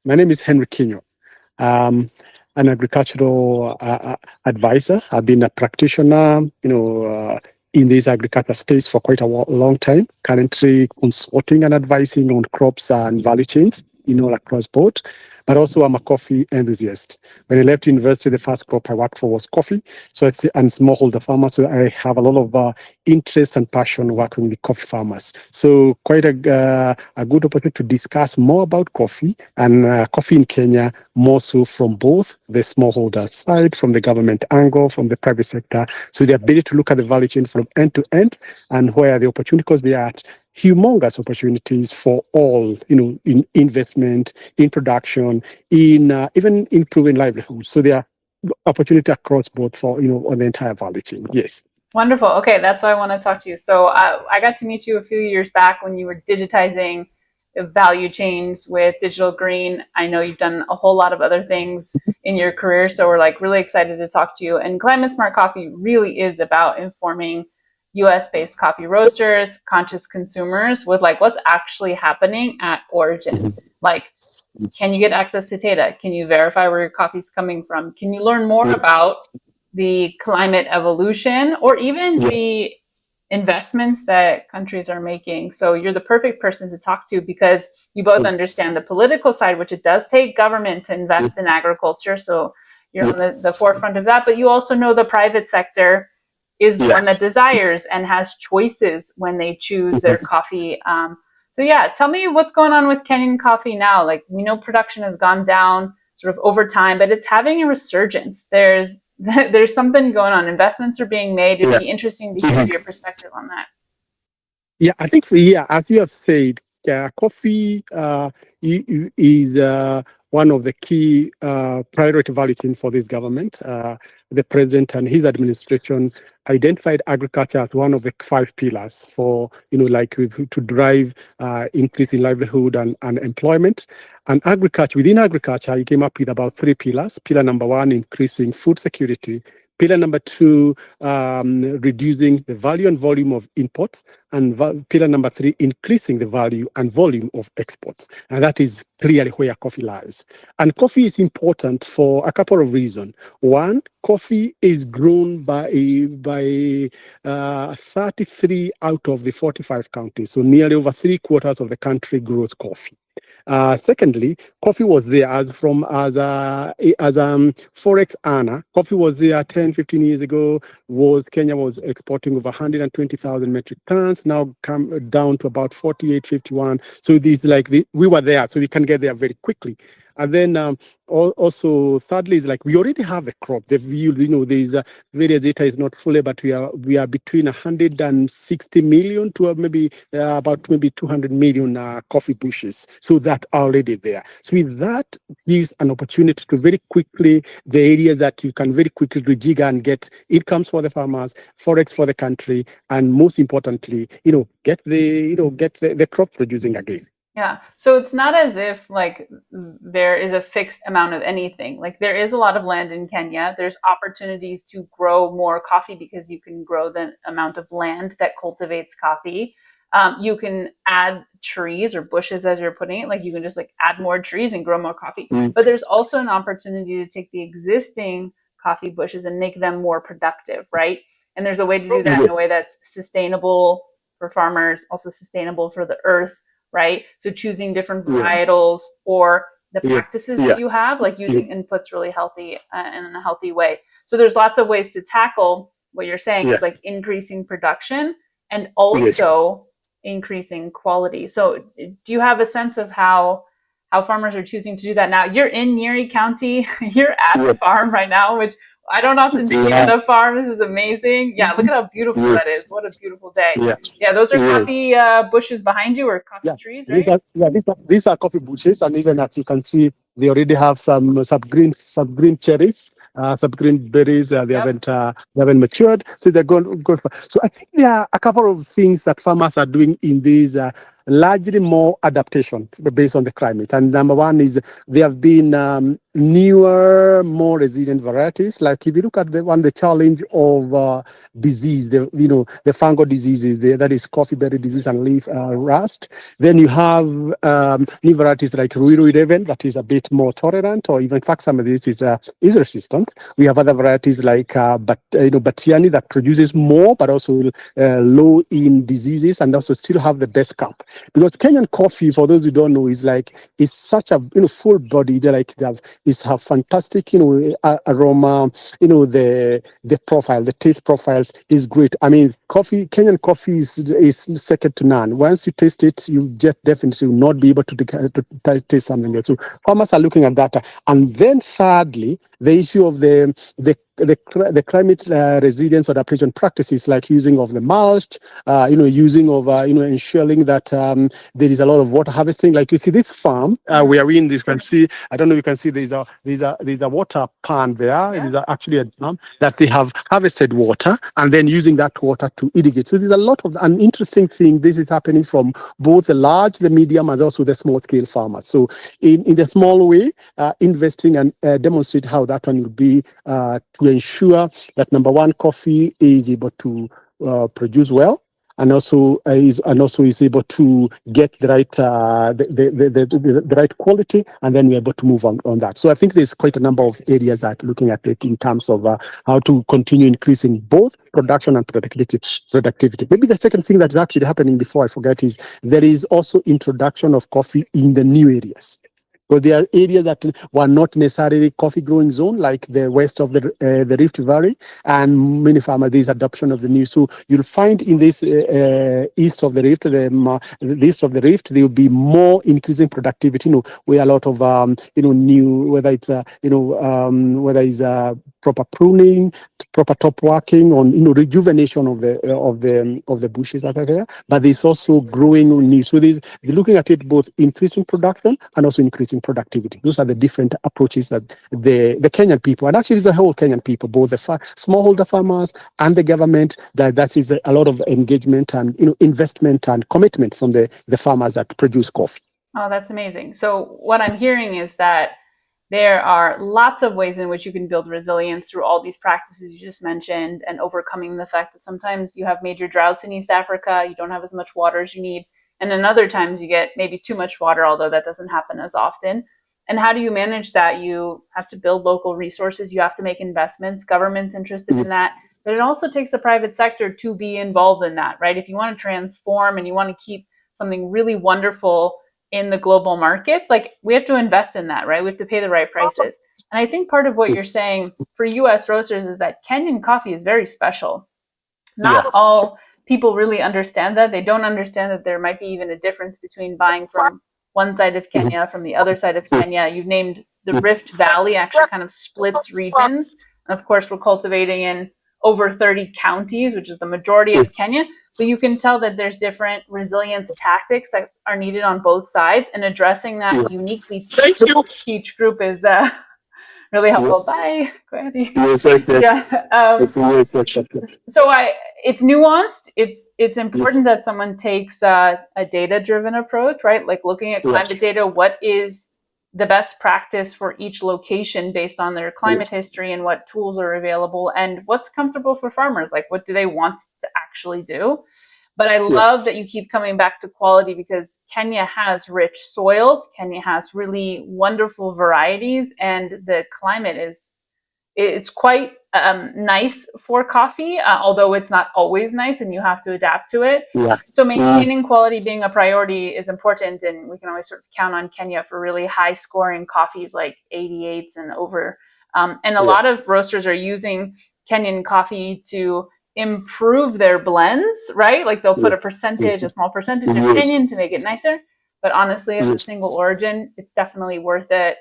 My name is Henry Kinyua. Um, an agricultural advisor. I've been a practitioner, in this agriculture space for quite a long time. Currently consulting and advising on crops and value chains, across board. But also, I'm a coffee enthusiast. When I left university, the first crop I worked for was coffee. So it's and smallholder farmer. So I have a lot of interest and passion working with coffee farmers. So quite a good opportunity to discuss more about coffee and coffee in Kenya, more so from both the smallholder side, from the government angle, from the private sector. So the ability to look at the value chain from end to end and where the opportunity, because they are humongous opportunities for all, in investment, in production, in even improving livelihoods. So there are opportunity across board for, on the entire value chain. Yes. Wonderful. Okay, that's why I want to talk to you. So I got to meet you a few years back when you were digitizing value chains with Digital Green. I know you've done a whole lot of other things in your career, so we're like really excited to talk to you. And Climate Smart Coffee really is about informing US-based coffee roasters, conscious consumers with like what's actually happening at origin. Like, can you get access to data? Can you verify where your coffee's coming from? Can you learn more about the climate evolution or even the investments that countries are making? So you're the perfect person to talk to because you both understand the political side, which it does take government to invest in agriculture. So you're on the forefront of that, but you also know the private sector is the one that desires and has choices when they choose their coffee. So yeah, tell me what's going on with Kenyan coffee now. Like, we know production has gone down sort of over time, but it's having a resurgence. There's something going on. Investments are being made. It'd be interesting to hear your perspective on that. Yeah, I think, as you have said, coffee is one of the key priority value chain for this government. The president and his administration identified agriculture as one of the 5 pillars for, to drive increase in livelihood and employment. And within agriculture, he came up with about 3 pillars. Pillar number 1, increasing food security. Pillar number 2, reducing the value and volume of imports. And pillar number 3, increasing the value and volume of exports. And that is clearly where coffee lies. And coffee is important for a couple of reasons. One, coffee is grown by 33 out of the 45 counties. So nearly over 3/4 of the country grows coffee. Secondly, coffee was there as forex earner. Coffee was there 10, 15 years ago. Kenya was exporting over 120,000 metric tons. Now come down to about 48, 51. So we were there, so we can get there very quickly. And then also, thirdly, is like we already have the crop. There's various data is not fully, but we are between 160 million to maybe 200 million coffee bushes. So that are already there. So with that gives an opportunity to very quickly the areas that you can very quickly rejig and get incomes for the farmers, forex for the country, and most importantly, get the crop producing again. Yeah. So it's not as if like there is a fixed amount of anything. Like, there is a lot of land in Kenya. There's opportunities to grow more coffee because you can grow the amount of land that cultivates coffee. You can add trees or bushes, as you're putting it. Like, you can just add more trees and grow more coffee. But there's also an opportunity to take the existing coffee bushes and make them more productive, right? And there's a way to do that in a way that's sustainable for farmers, also sustainable for the earth. Right? So choosing different varietals or the practices that you have, like using inputs really healthy and in a healthy way. So there's lots of ways to tackle what you're saying, is like increasing production and also increasing quality. So do you have a sense of how farmers are choosing to do that now? You're in Nyeri County, you're at the farm right now, which I don't often see at a farm. This is amazing. Yeah, look at how beautiful that is. What a beautiful day. Yeah, those are coffee bushes behind you, or coffee trees, right? These are coffee bushes, and even as you can see, they already have some green cherries, some green berries. They haven't matured, so they're going. So I think there are a couple of things that farmers are doing in these largely more adaptation based on the climate. And number one is there have been newer, more resilient varieties. Like if you look at the challenge of disease, the fungal diseases, that is coffee berry disease and leaf rust. Then you have new varieties like Ruiru 11 that is a bit more tolerant, or even in fact some of this is resistant. We have other varieties like Batiani that produces more, but also low in diseases, and also still have the best cup. Because Kenyan coffee, for those who don't know, is such a full body. They have fantastic aroma. The profile, the taste profiles is great. I mean, Kenyan coffee is second to none. Once you taste it, you just definitely will not be able to taste something else. So farmers are looking at that. And then thirdly, the issue of the climate resilience or adaptation practices, like using of the mulch, using of ensuring that there is a lot of water harvesting. Like you see this farm we are in. You can see. I don't know. You can see there's a water pan there. Yeah. It is actually a dam that they have harvested water and then using that water to irrigate. So there's a lot of an interesting thing. This is happening from both the large, the medium, and also the small scale farmers. So in the small way, investing and demonstrate how that one will be to ensure that number one, coffee is able to produce well, and also is able to get the right the right quality, and then we're able to move on that. So I think there's quite a number of areas that looking at it in terms of how to continue increasing both production and productivity. Maybe the second thing that's actually happening, before I forget, is there is also introduction of coffee in the new areas. So there are areas that were not necessarily coffee growing zone, like the west of the Rift Valley, and many farmers, there's adoption of the new. So you'll find in this east of the Rift, the east of the Rift, there will be more increasing productivity. Where a lot of new, whether it's proper pruning, proper top working on rejuvenation of the bushes that are there, but there's also growing new. So they're looking at it both increasing production and also increasing productivity. Those are the different approaches that the Kenyan people, and actually the whole Kenyan people, both the smallholder farmers and the government, that is a lot of engagement and investment and commitment from the farmers that produce coffee. Oh, that's amazing. So what I'm hearing is that there are lots of ways in which you can build resilience through all these practices you just mentioned, and overcoming the fact that sometimes you have major droughts in East Africa, you don't have as much water as you need, and then other times you get maybe too much water, although that doesn't happen as often. And how do you manage that? You have to build local resources, you have to make investments, government's interested in that, but it also takes the private sector to be involved in that, right? If you want to transform and you want to keep something really wonderful in the global markets, like we have to invest in that, right? We have to pay the right prices. And I think part of what you're saying for US roasters is that Kenyan coffee is very special. Not all people really understand that. They don't understand that there might be even a difference between buying from one side of Kenya, from the other side of Kenya. You've named the Rift Valley, actually kind of splits regions. And of course, we're cultivating in over 30 counties, which is the majority of Kenya. But you can tell that there's different resilience tactics that are needed on both sides, and addressing that uniquely to each group is really helpful. Bye. Go ahead. Yes, okay. Yeah. So it's nuanced. It's important that someone takes a data-driven approach, right? Like looking at climate data, what is the best practice for each location based on their climate history and what tools are available and what's comfortable for farmers. Like, what do they want to actually do? But I love that you keep coming back to quality, because Kenya has rich soils. Kenya has really wonderful varieties, and the climate it's quite nice for coffee, although it's not always nice and you have to adapt to it. So maintaining quality being a priority is important, and we can always sort of count on Kenya for really high scoring coffees like 88s and over. And a lot of roasters are using Kenyan coffee to improve their blends, right? Like they'll put a small percentage of Kenyan to make it nicer. But honestly, as a single origin, it's definitely worth it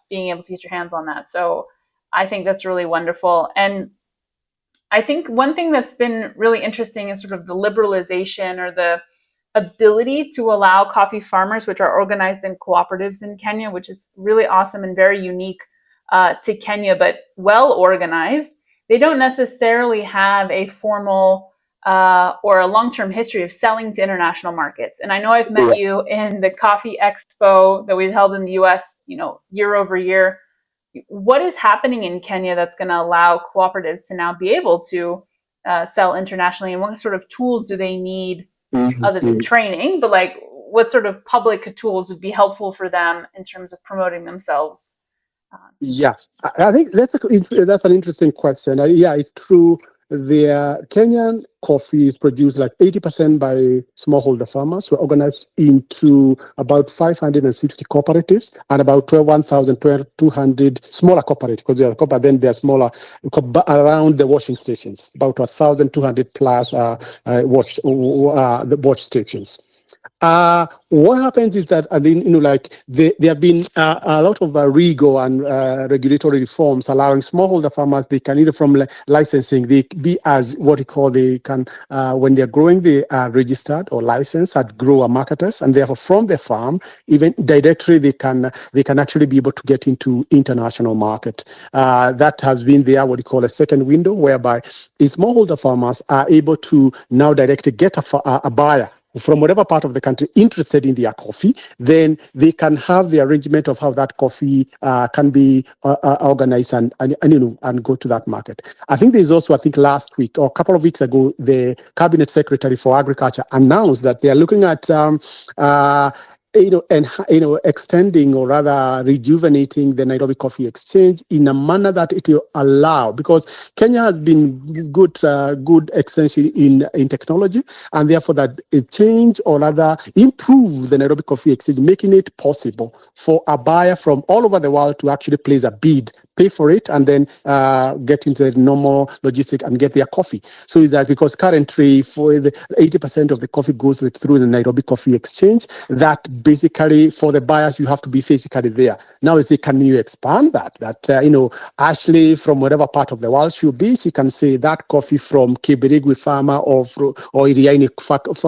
being able to get your hands on that. So I think that's really wonderful. And I think one thing that's been really interesting is sort of the liberalization, or the ability to allow coffee farmers, which are organized in cooperatives in Kenya, which is really awesome and very unique to Kenya, but well organized. They don't necessarily have a formal or a long-term history of selling to international markets. And I know I've met you in the Coffee Expo that we've held in the US, year over year. What is happening in Kenya that's going to allow cooperatives to now be able to sell internationally, and what sort of tools do they need other than training, but like what sort of public tools would be helpful for them in terms of promoting themselves? Yes, I think that's an interesting question. Yeah, it's true. The Kenyan coffee is produced like 80% by smallholder farmers who are organized into about 560 cooperatives and about 1,200 smaller cooperatives, because they're smaller around the washing stations, about 1,200 plus the wash stations. What happens is that, there have been a lot of rigor and regulatory reforms allowing smallholder farmers, they can either from licensing, they be as what you call, they can, when they're growing, they are registered or licensed at grower marketers, and therefore from the farm, even directly, they can actually be able to get into international market. That has been there, what you call a second window, whereby smallholder farmers are able to now directly get a buyer from whatever part of the country interested in their coffee. Then they can have the arrangement of how that coffee can be organized and go to that market. I think there's also, last week or a couple of weeks ago, the Cabinet Secretary for Agriculture announced that they are looking at extending or rather rejuvenating the Nairobi Coffee Exchange in a manner that it will allow, because Kenya has been good extension in technology, and therefore that a change or rather improve the Nairobi Coffee Exchange, making it possible for a buyer from all over the world to actually place a bid, pay for it, and then get into the normal logistic and get their coffee. So is that because currently for the 80% of the coffee goes through the Nairobi Coffee Exchange, that basically for the buyers, you have to be physically there. Now, can you expand that? Ashley from whatever part of the world she can say that coffee from Kibirigwi farmer or Iriaini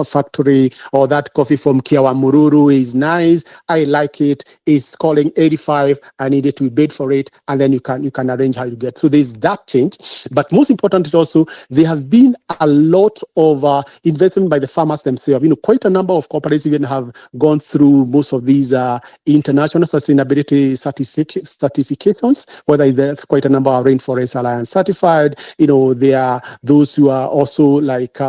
factory, or that coffee from Kiawamururu is nice. I like it. It's calling 85. I need it to bid for it. And then you can arrange how you get. So there's that change. But most important also, there have been a lot of investment by the farmers themselves. Quite a number of cooperatives even have gone through most of these international sustainability certifications, whether there's quite a number of Rainforest Alliance certified. There are those who are also like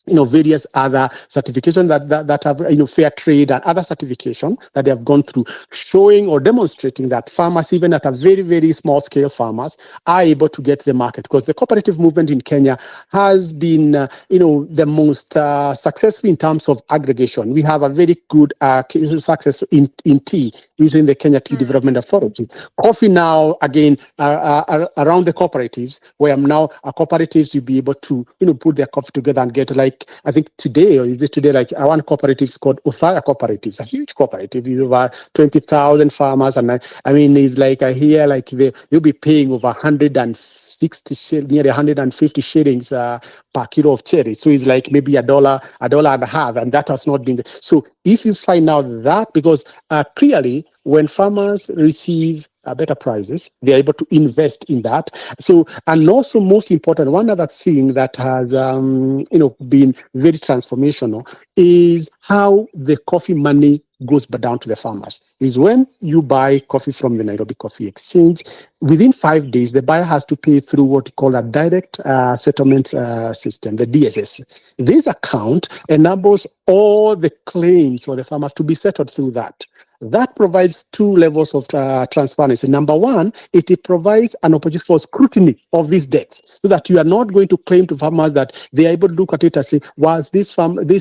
various other certifications that have, fair trade and other certification that they have gone through, showing or demonstrating that farmers, even at a very, very small scale farmers, are able to get the market. Because the cooperative movement in Kenya has been, the most successful in terms of aggregation. We have a very good success in tea using the Kenya Tea Development Authority. Coffee now, again, around the cooperatives, where now cooperatives will be able to, put their coffee together and get like, I think today, or is this today, like one cooperative is called Uthaya Cooperatives, a huge cooperative, over 20,000 farmers. And it's like I hear like they'll be paying over 160 nearly 150 shillings per kilo of cherry. So it's like maybe a dollar and a half, and that has not been. So if you find out that, because clearly when farmers receive better prices, they're able to invest in that. So, and also most important, one other thing that has been very transformational is how the coffee money goes back down to the farmers. Is when you buy coffee from the Nairobi Coffee Exchange, within 5 days, the buyer has to pay through what you call a direct settlement system, the DSS. This account enables all the claims for the farmers to be settled through that. That provides two levels of transparency. Number one, it provides an opportunity for scrutiny of these debts, so that you are not going to claim to farmers that they are able to look at it and say, was this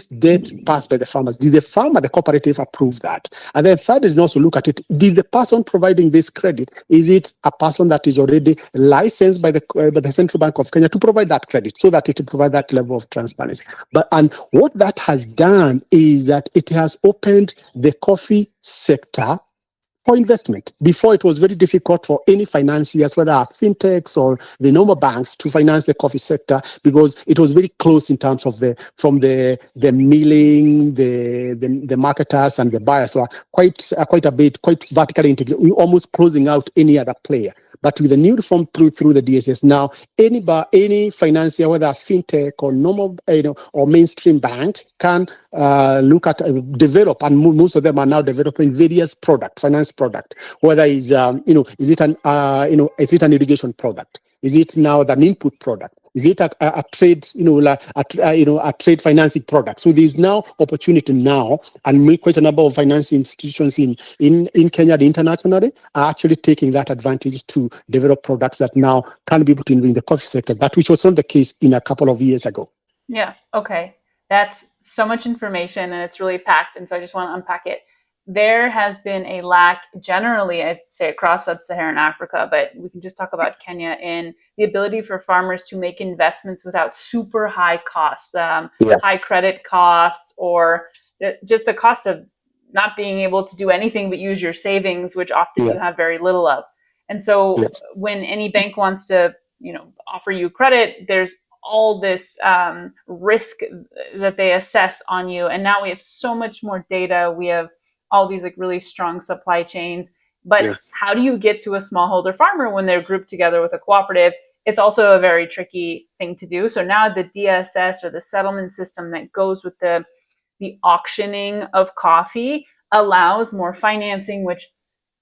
debt passed by the farmers? Did the cooperative approve that? And then third is also look at it. Did the person providing this credit, is it a person that is already licensed by the Central Bank of Kenya to provide that credit, so that it will provide that level of transparency? And what that has done is that it has opened the coffee sector for investment. Before, it was very difficult for any financiers, whether fintechs or the normal banks, to finance the coffee sector, because it was very close in terms of the milling, the marketers and the buyers. So quite vertically integrated, almost closing out any other player. But with the new reform through the DSS now, any financier, whether fintech or normal, or mainstream bank, can look at develop, and most of them are now developing various finance product. Whether is is it an irrigation product? Is it now an input product? Is it a trade, a trade financing product? So there's now opportunity now, and quite a number of financing institutions in Kenya and internationally are actually taking that advantage to develop products that now can be put in the coffee sector, that which was not the case in a couple of years ago. Yeah. Okay. That's so much information and it's really packed. And so I just want to unpack it. There has been a lack generally, I'd say, across sub-Saharan Africa, but we can just talk about Kenya, in the ability for farmers to make investments without super high costs, high credit costs, or just the cost of not being able to do anything but use your savings, which often you have very little of. And so when any bank wants to, offer you credit, there's all this risk that they assess on you. And now we have so much more data. We have all these like really strong supply chains. But how do you get to a smallholder farmer when they're grouped together with a cooperative? It's also a very tricky thing to do. So now the DSS, or the settlement system that goes with the auctioning of coffee, allows more financing, which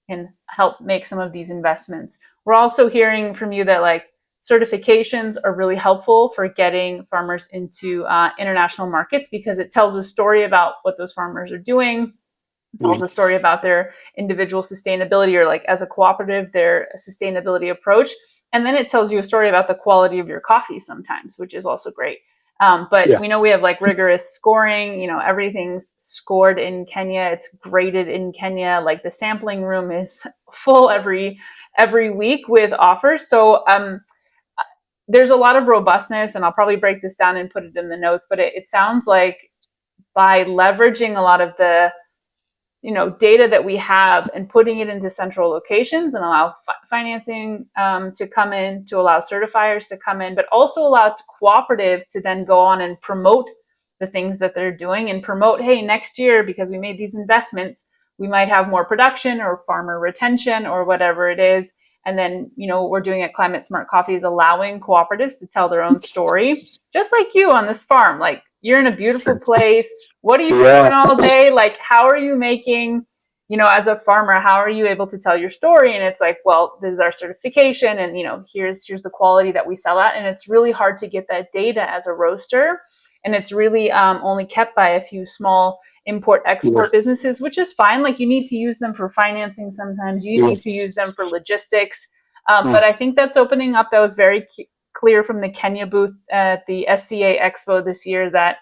can help make some of these investments. We're also hearing from you that like certifications are really helpful for getting farmers into international markets, because it tells a story about what those farmers are doing, tells a story about their individual sustainability, or like as a cooperative, their sustainability approach. And then it tells you a story about the quality of your coffee sometimes, which is also great. But we know we have like rigorous scoring, everything's scored in Kenya. It's graded in Kenya. Like the sampling room is full every week with offers. So there's a lot of robustness, and I'll probably break this down and put it in the notes, but it sounds like by leveraging a lot of the data that we have and putting it into central locations, and allow financing to come in, to allow certifiers to come in, but also allow cooperatives to then go on and promote the things that they're doing, and promote, hey, next year, because we made these investments, we might have more production or farmer retention or whatever it is. And then, what we're doing at Climate Smart Coffee is allowing cooperatives to tell their own story, just like you on this farm. Like, you're in a beautiful place. What are you doing all day? Like, how are you making, as a farmer, how are you able to tell your story? And it's like, well, this is our certification, and, here's the quality that we sell at. And it's really hard to get that data as a roaster. And it's really only kept by a few small import-export businesses, which is fine. Like, you need to use them for financing sometimes. You need to use them for logistics. But I think that's opening up. That was very clear from the Kenya booth at the SCA Expo this year, that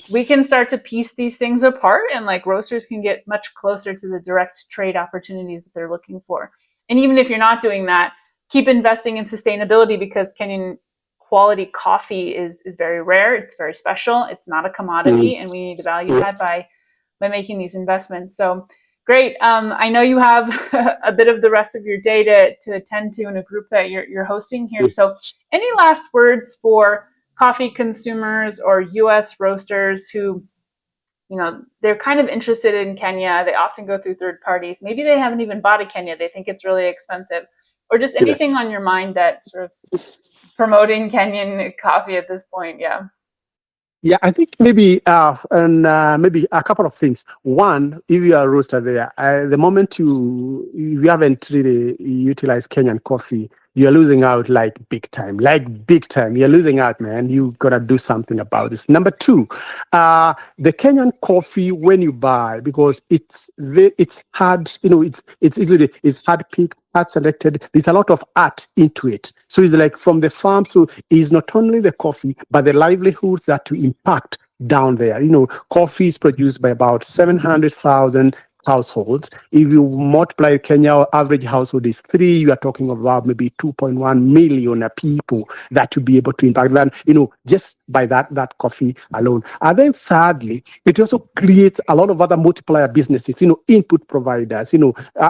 we can start to piece these things apart, and like roasters can get much closer to the direct trade opportunities that they're looking for. And even if you're not doing that, keep investing in sustainability, because Kenyan quality coffee is very rare. It's very special. It's not a commodity, and we need to value that by making these investments. So great. I know you have a bit of the rest of your day to attend to in a group that you're hosting here. So any last words for coffee consumers or U.S. roasters who, they're kind of interested in Kenya? They often go through third parties. Maybe they haven't even bought a Kenya. They think it's really expensive, or just anything on your mind that sort of promoting Kenyan coffee at this point. Yeah, I think maybe maybe a couple of things. One, if you are a roaster there, the moment you haven't really utilized Kenyan coffee, you're losing out like big time. You're losing out, man. You gotta do something about this. Number two, the Kenyan coffee, when you buy, because it's hard, it's hard picked, hard selected. There's a lot of art into it. So it's like from the farm. So it's not only the coffee, but the livelihoods that to impact down there. Coffee is produced by about 700,000 households. If you multiply Kenya, average household is 3, you are talking about maybe 2.1 million people that will be able to impact them, just by that coffee alone. And then thirdly, it also creates a lot of other multiplier businesses, input providers,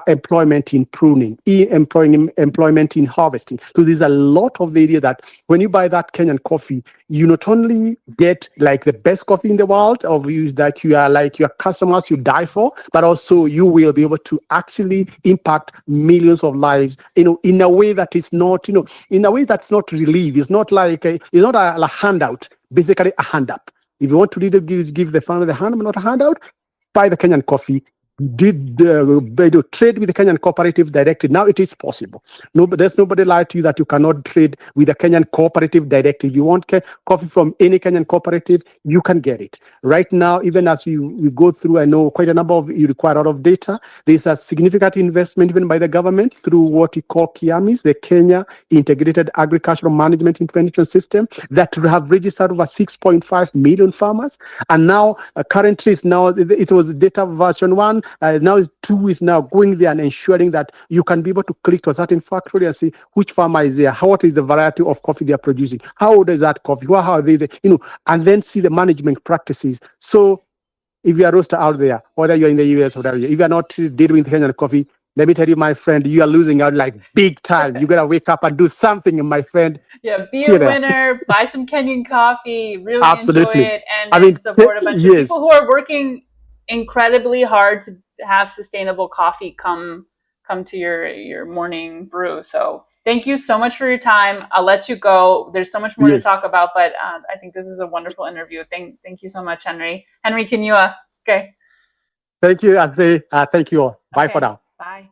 employment in pruning, employment in harvesting. So there's a lot of the idea that when you buy that Kenyan coffee, you not only get like the best coffee in the world, of you that you are like your customers you die for, but also so you will be able to actually impact millions of lives, in a way that is not, in a way that's not relief. It's not like it's not a handout, basically a hand up. If you want to really give the family the hand, not a handout, buy the Kenyan coffee. Did trade with the Kenyan cooperative directly. Now it is possible. No, but there's nobody lied to you that you cannot trade with the Kenyan cooperative directly. If you want coffee from any Kenyan cooperative, you can get it. Right now, even as we go through, I know quite a number of you require a lot of data. There's a significant investment even by the government through what we call KIAMIS, the Kenya Integrated Agricultural Management Information System, that have registered over 6.5 million farmers. And now, currently, it was data version 1. Now 2 is now going there and ensuring that you can be able to click to a certain factory and see which farmer is there, what is the variety of coffee they are producing, how old is that coffee, how are they, and then see the management practices. So if you are a roaster out there, whether you're in the US or whatever, if you are not dealing with Kenyan coffee, let me tell you, my friend, you are losing out like big time. You gotta wake up and do something, my friend. Yeah, be a winner, buy some Kenyan coffee, really Absolutely. enjoy it, and support a bunch of people who are working incredibly hard to have sustainable coffee come to your morning brew. So thank you so much for your time. I'll let you go. There's so much more to talk about, but I think this is a wonderful interview. Thank you so much, Henry Kinyua. Okay. Thank you, Andre. Thank you all. Bye for now. Bye.